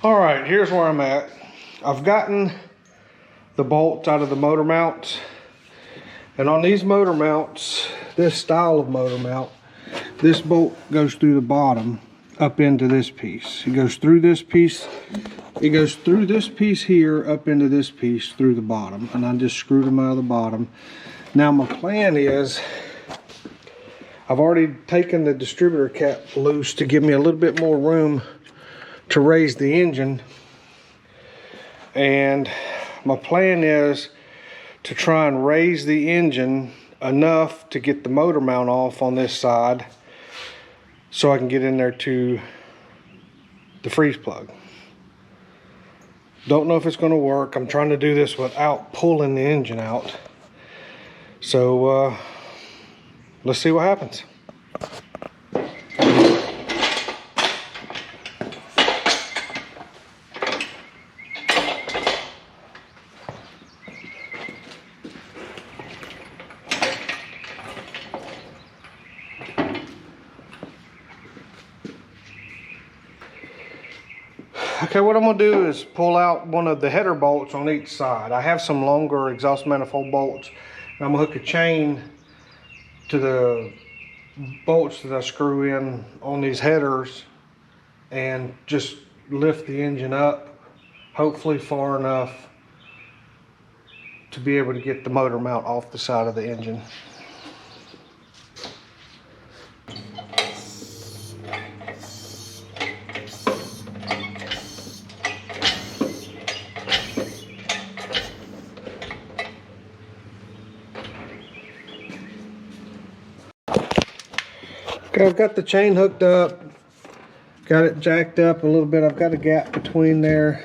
All right, here's where I'm at. I've gotten the bolts out of the motor mounts, and on these motor mounts, this style of motor mount, this bolt goes through the bottom up into this piece. It goes through this piece. It goes through this piece here up into this piece through the bottom, and I just screwed them out of the bottom. Now my plan is, I've already taken the distributor cap loose to give me a little bit more room to raise the engine, and my plan is to try and raise the engine enough to get the motor mount off on this side so I can get in there to the freeze plug. Don't know if it's going to work. I'm trying to do this without pulling the engine out. So let's see what happens. Okay, what I'm going to do is pull out one of the header bolts on each side. I have some longer exhaust manifold bolts, and I'm going to hook a chain to the bolts that I screw in on these headers and just lift the engine up, hopefully far enough to be able to get the motor mount off the side of the engine. Okay, I've got the chain hooked up, got it jacked up a little bit. I've got a gap between there.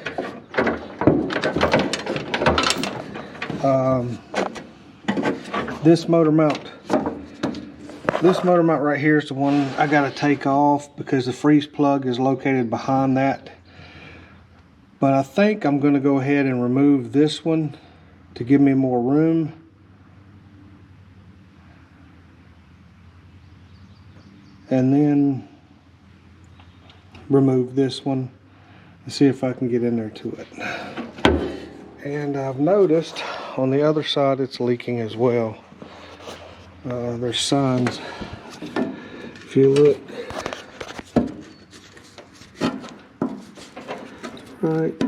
This motor mount right here is the one I got to take off because the freeze plug is located behind that. But I think I'm going to go ahead and remove this one to give me more room. And then remove this one and see if I can get in there to it. And I've noticed on the other side it's leaking as well. There's signs. If you look right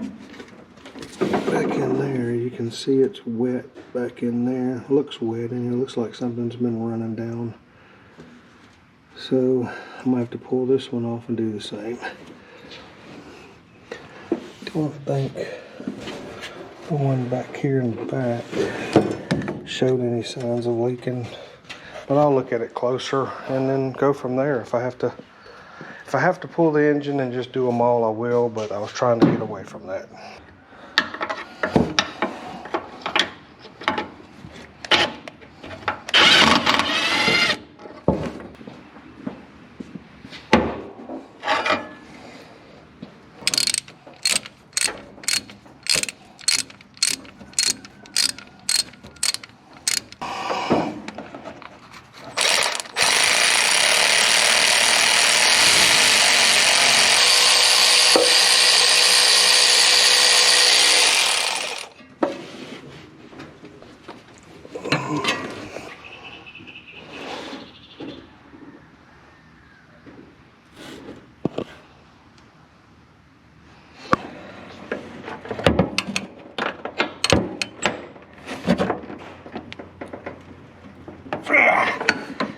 back in there, you can see it's wet back in there. It looks wet and it looks like something's been running down. So I'm gonna have to pull this one off and do the same. Don't think the one back here in the back showed any signs of leaking, but I'll look at it closer and then go from there. If I have to pull the engine and just do them all, I will, but I was trying to get away from that.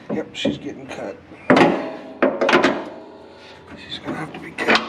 Yep, she's getting cut. She's gonna have to be cut.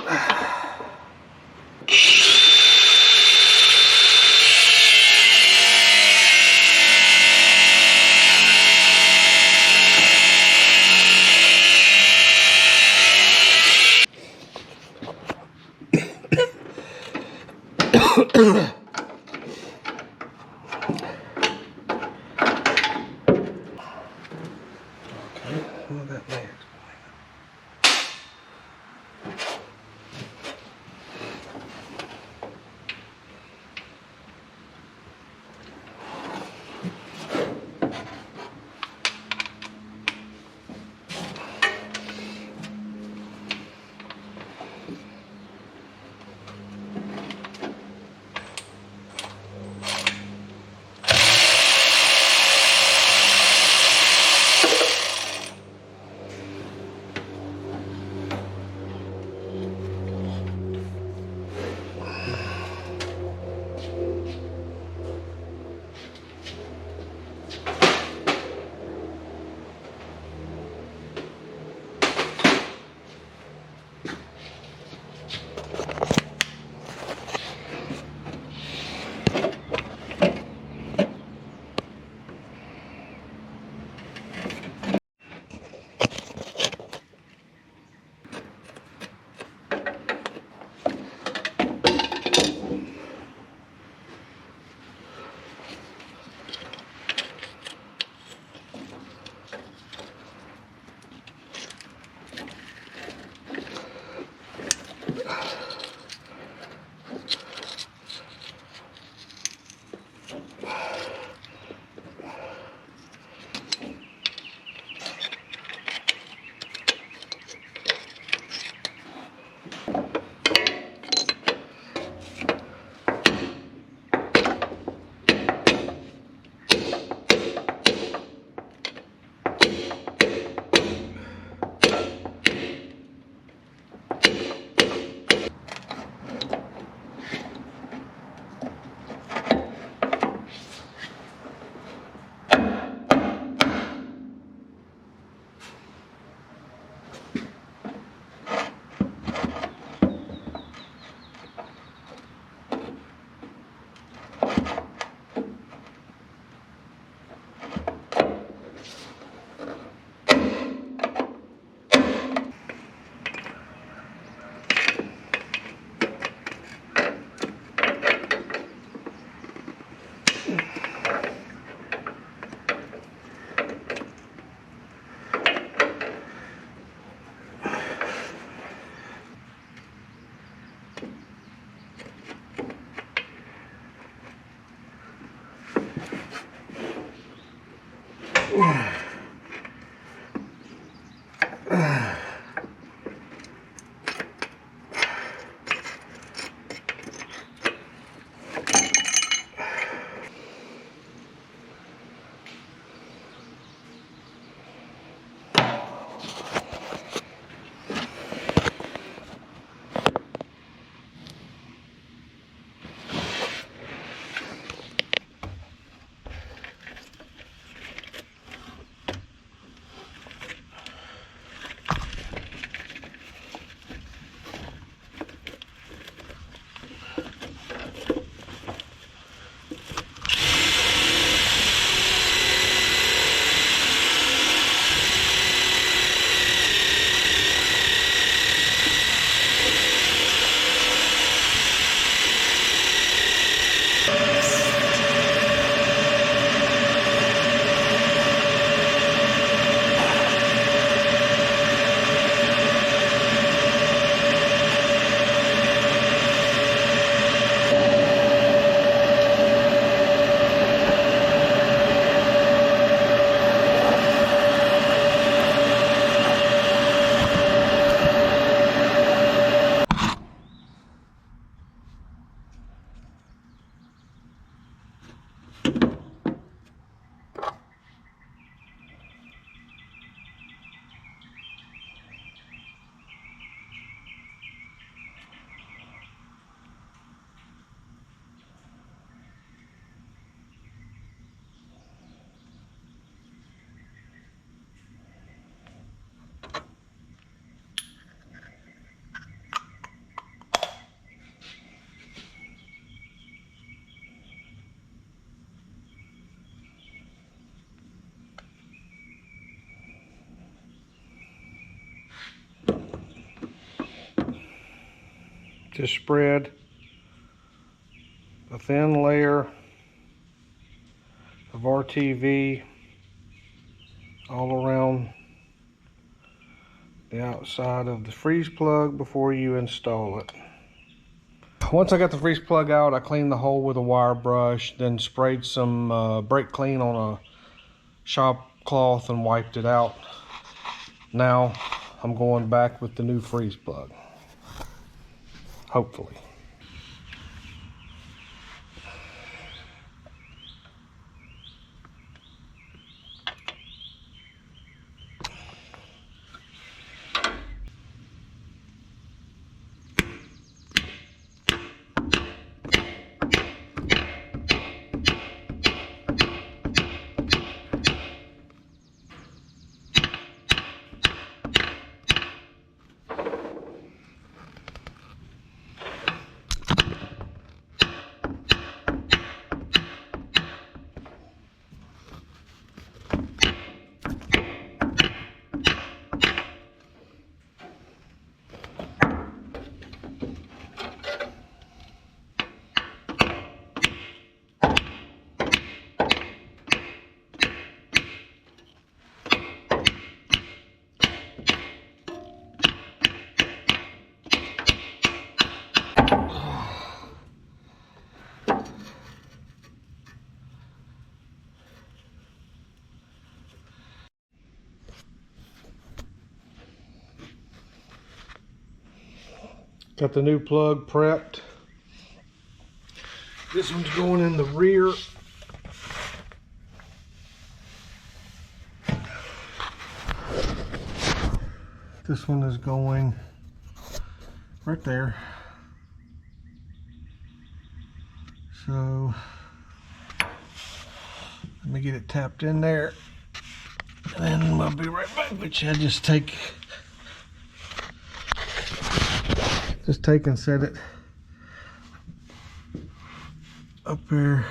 Just spread a thin layer of RTV all around the outside of the freeze plug before you install it. Once I got the freeze plug out, I cleaned the hole with a wire brush, then sprayed some brake clean on a shop cloth and wiped it out. Now I'm going back with the new freeze plug, hopefully. Got the new plug prepped. This one's going in the rear. This one is going right there. So let me get it tapped in there, and then we'll be right back. Which I just take and set it up there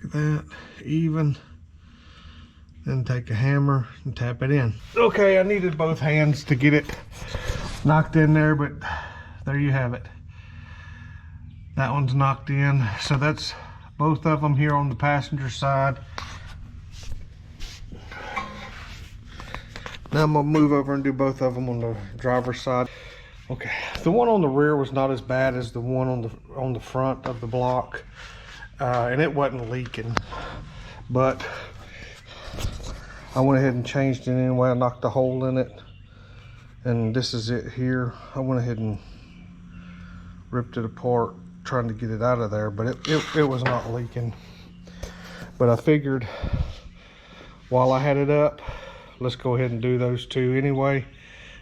like that, even. Then take a hammer and tap it in. Okay, I needed both hands to get it knocked in there, but there you have it. That one's knocked in. So that's both of them here on the passenger side. Now I'm gonna move over and do both of them on the driver's side. Okay, the one on the rear was not as bad as the one on the front of the block, and it wasn't leaking, but I went ahead and changed it anyway. I knocked a hole in it, and this is it here. I went ahead and ripped it apart trying to get it out of there, but it was not leaking. But I figured while I had it up, let's go ahead and do those two anyway.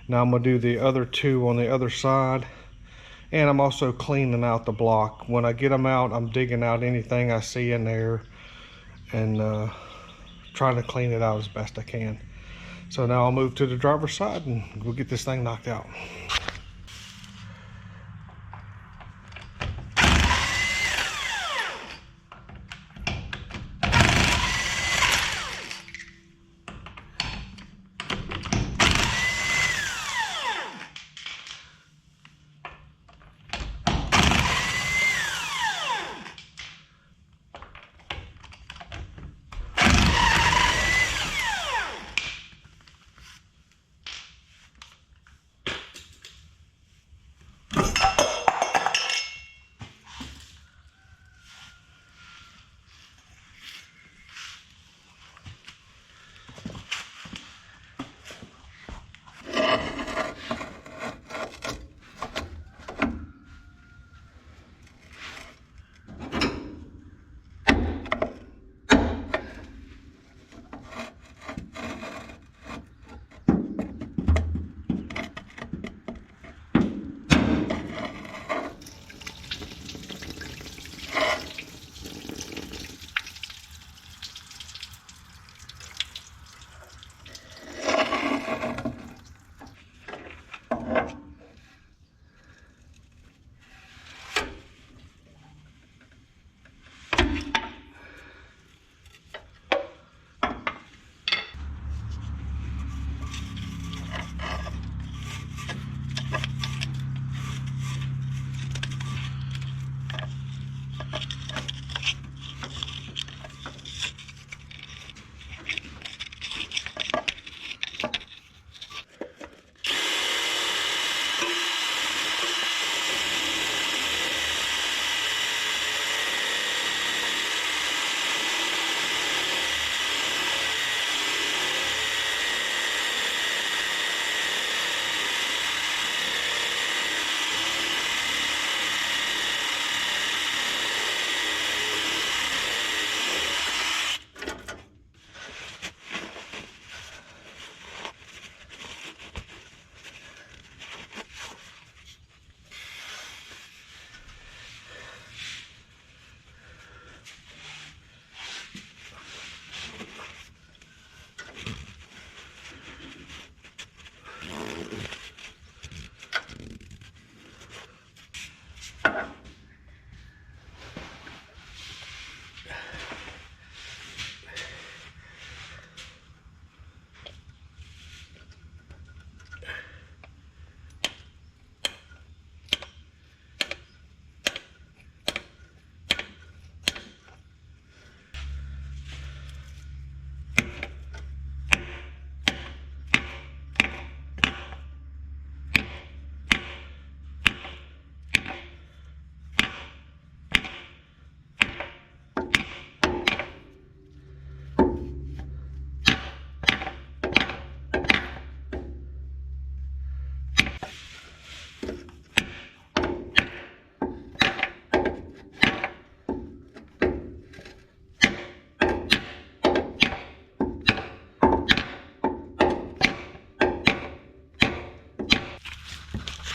Now I'm gonna do the other two on the other side, and I'm also cleaning out the block. When I get them out, I'm digging out anything I see in there and trying to clean it out as best I can. So now I'll move to the driver's side and we'll get this thing knocked out.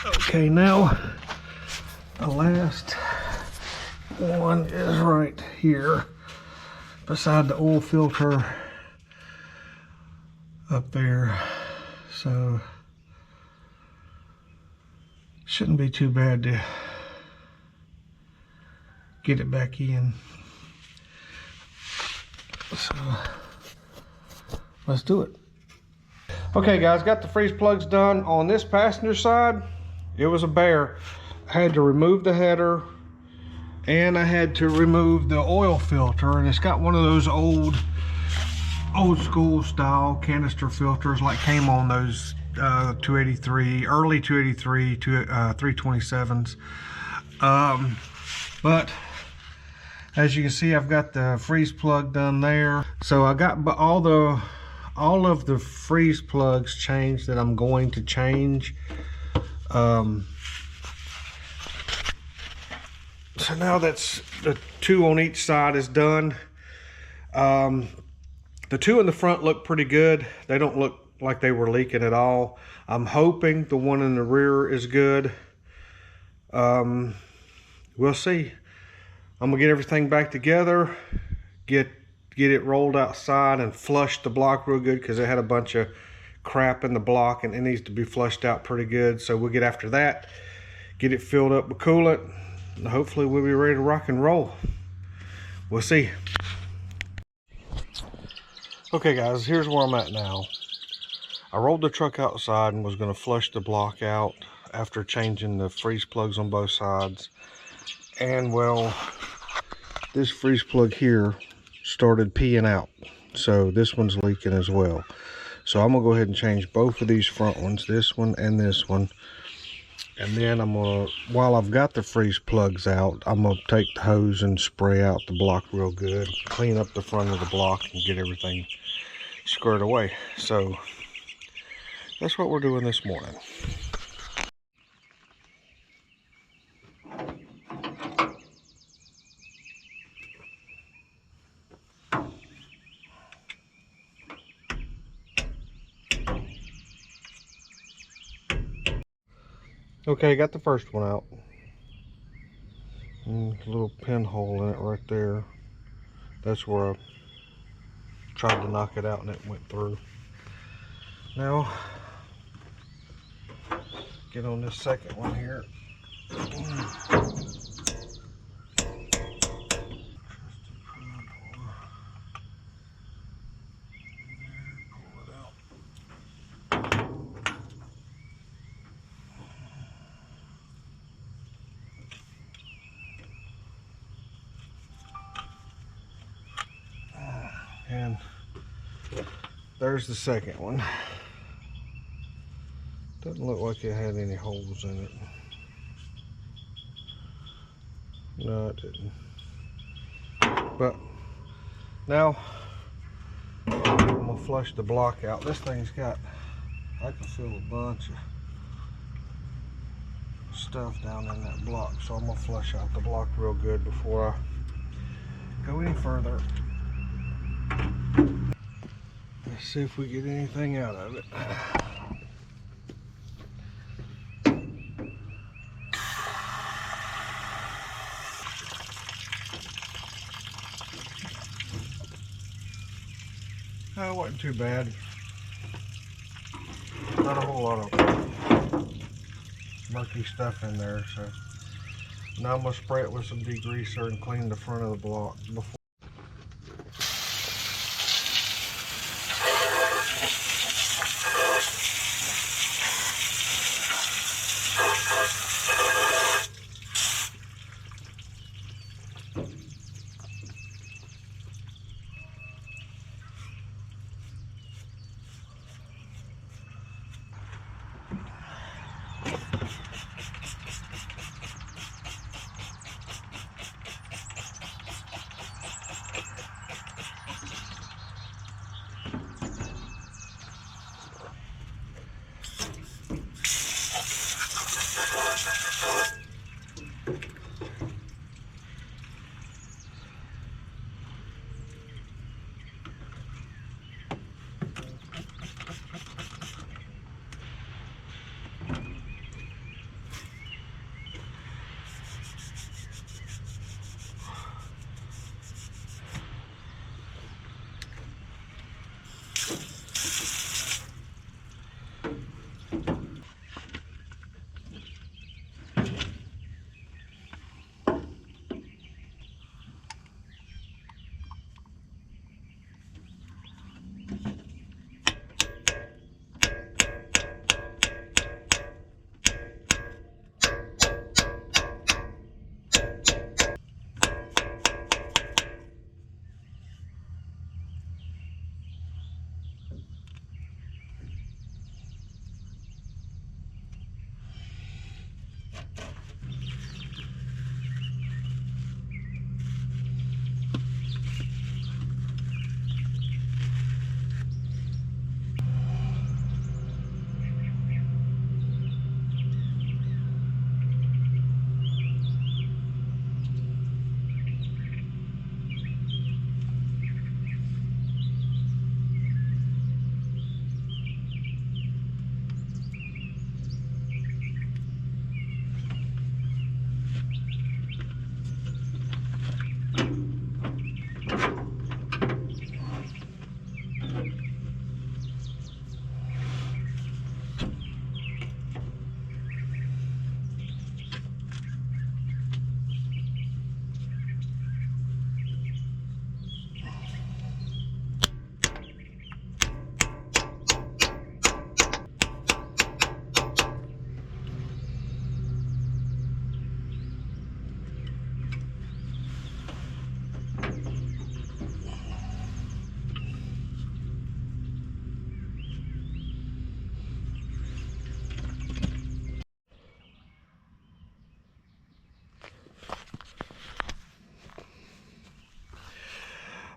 Okay, now the last one is right here beside the oil filter up there. So shouldn't be too bad to get it back in. So let's do it. Okay guys, got the freeze plugs done. On this passenger side, it was a bear. I had to remove the header and I had to remove the oil filter, and it's got one of those old school style canister filters like came on those 283, early 283 327s. But as you can see, I've got the freeze plug done there. So I got all of the freeze plugs changed that I'm going to change. So now that's the two on each side is done. The two in the front look pretty good. They don't look like they were leaking at all. I'm hoping the one in the rear is good. We'll see. I'm gonna get everything back together, get it rolled outside and flush the block real good, because it had a bunch of crap in the block and it needs to be flushed out pretty good. So we'll get after that, get it filled up with coolant, and hopefully we'll be ready to rock and roll. We'll see. Okay guys, here's where I'm at now. I rolled the truck outside and was going to flush the block out after changing the freeze plugs on both sides. And well, this freeze plug here started peeing out, so this one's leaking as well. So I'm gonna go ahead and change both of these front ones, this one and this one, and then I'm gonna, while I've got the freeze plugs out, I'm gonna take the hose and spray out the block real good, clean up the front of the block and get everything squared away. So that's what we're doing this morning. Okay, got the first one out. And a little pinhole in it right there. That's where I tried to knock it out and it went through. Now, get on this second one here. And there's the second one. Doesn't look like it had any holes in it. No, it didn't. But now I'm gonna flush the block out. This thing's got, I can feel a bunch of stuff down in that block, so I'm gonna flush out the block real good before I go any further. Let's see if we get anything out of it. Oh, it wasn't too bad. Not a whole lot of murky stuff in there, so now I'm gonna spray it with some degreaser and clean the front of the block before.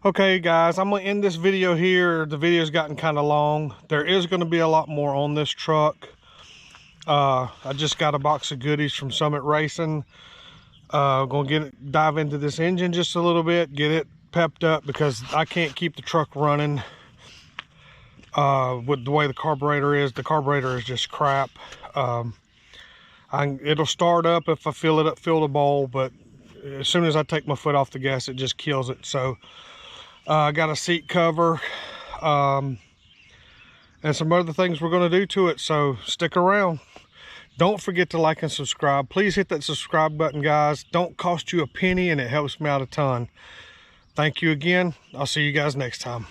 Okay guys, I'm gonna end this video here. The video's gotten kind of long. There is going to be a lot more on this truck. I just got a box of goodies from Summit Racing. Gonna dive into this engine just a little bit, get it pepped up, because I can't keep the truck running with the way the carburetor is. The carburetor is just crap. It'll start up if I fill it up, fill the bowl, but as soon as I take my foot off the gas, it just kills it. So I got a seat cover and some other things we're going to do to it, so stick around. Don't forget to like and subscribe. Please hit that subscribe button, guys. Don't cost you a penny, and it helps me out a ton. Thank you again. I'll see you guys next time.